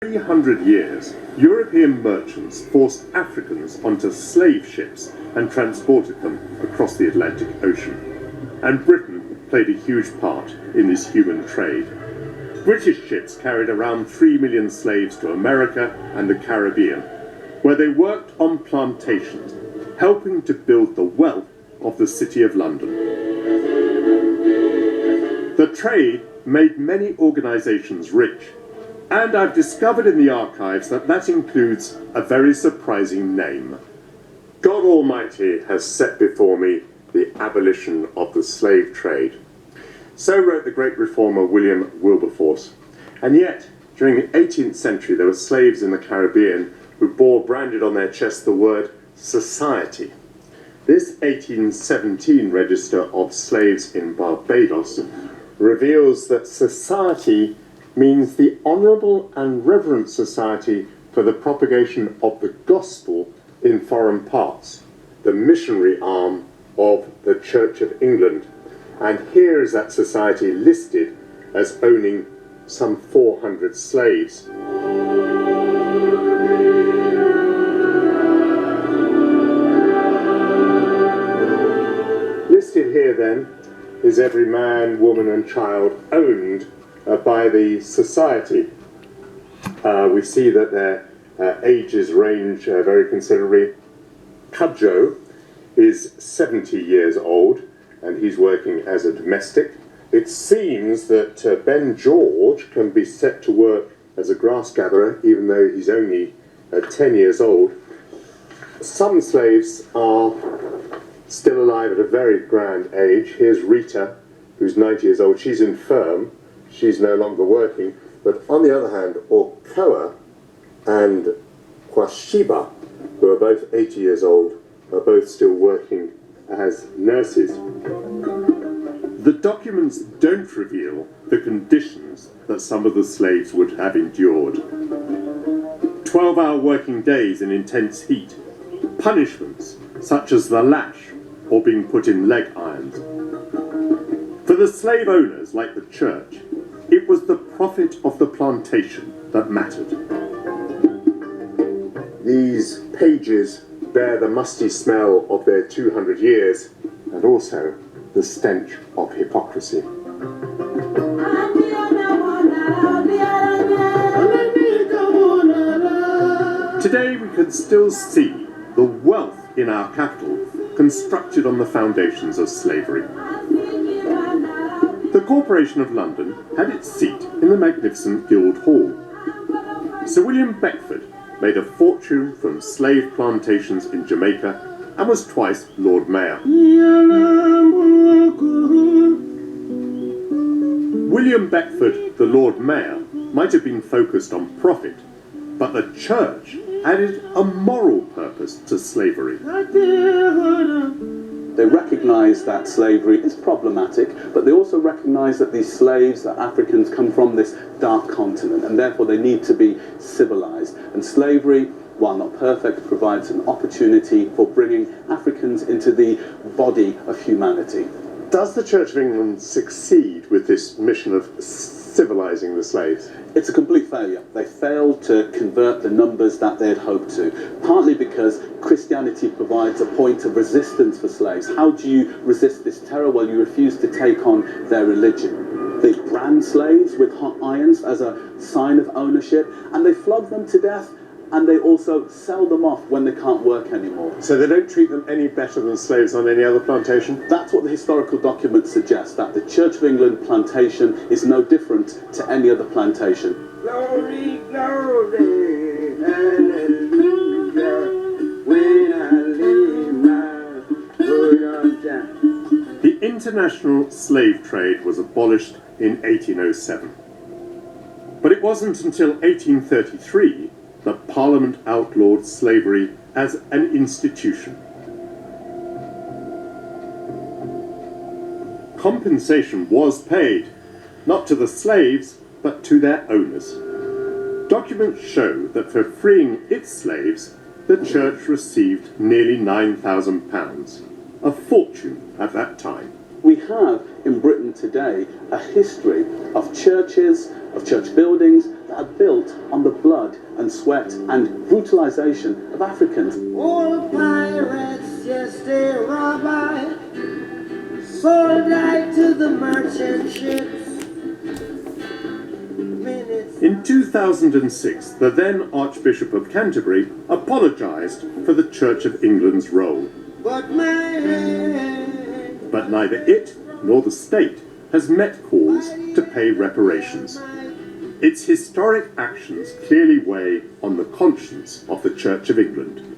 300 years, European merchants forced Africans onto slave ships and transported them across the Atlantic Ocean. And Britain played a huge part in this human trade. British ships carried around 3 million slaves to America and the Caribbean, where they worked on plantations, helping to build the wealth of the City of London. The trade made many organisations rich, and I've discovered in the archives that includes a very surprising name. God Almighty has set before me the abolition of the slave trade. So wrote the great reformer William Wilberforce. And yet, during the 18th century, there were slaves in the Caribbean who bore branded on their chests the word society. This 1817 register of slaves in Barbados reveals that society means the honourable and reverent society for the propagation of the gospel in foreign parts, the missionary arm of the Church of England. And here is that society listed as owning some 400 slaves. Listed here then is every man, woman and child owned by the society. We see that their ages range very considerably. Cudjoe is 70 years old and he's working as a domestic. It seems that Ben George can be set to work as a grass gatherer even though he's only 10 years old. Some slaves are still alive at a very grand age. Here's Rita, who's 90 years old. She's infirm. She's no longer working. But on the other hand, Orkoa and Kwashiba, who are both 80 years old, are both still working as nurses. The documents don't reveal the conditions that some of the slaves would have endured. 12-hour working days in intense heat, punishments such as the lash or being put in leg irons. For the slave owners, like the church, it was the profit of the plantation that mattered. These pages bear the musty smell of their 200 years and also the stench of hypocrisy. Today we can still see the wealth in our capital constructed on the foundations of slavery. The Corporation of London had its seat in the magnificent Guildhall. Sir William Beckford made a fortune from slave plantations in Jamaica and was twice Lord Mayor. William Beckford, the Lord Mayor, might have been focused on profit, but the church added a moral purpose to slavery. They recognise that slavery is problematic, but they also recognise that these slaves, that Africans, come from this dark continent, and therefore they need to be civilised. And slavery, while not perfect, provides an opportunity for bringing Africans into the body of humanity. Does the Church of England succeed with this mission of civilising the slaves? It's a complete failure. They failed to convert the numbers that they had hoped to, partly because Christianity provides a point of resistance for slaves. How do you resist this terror? Well, you refuse to take on their religion. They brand slaves with hot irons as a sign of ownership, and they flog them to death, and they also sell them off when they can't work anymore. So they don't treat them any better than slaves on any other plantation? That's what the historical documents suggest, that the Church of England plantation is no different to any other plantation. Glory, glory, hallelujah, when I lay my burden down. The international slave trade was abolished in 1807. But it wasn't until 1833 that Parliament outlawed slavery as an institution. Compensation was paid, not to the slaves, but to their owners. Documents show that for freeing its slaves, the church received nearly £9,000, a fortune at that time. We have in Britain today a history of churches, of church buildings, that are built on the blood and sweat and brutalization of Africans. All pirates, yes, they rob I, sold I to the merchant ships. In 2006, the then Archbishop of Canterbury apologised for the Church of England's role. But neither it nor the state has met calls to pay reparations. Its historic actions clearly weigh on the conscience of the Church of England.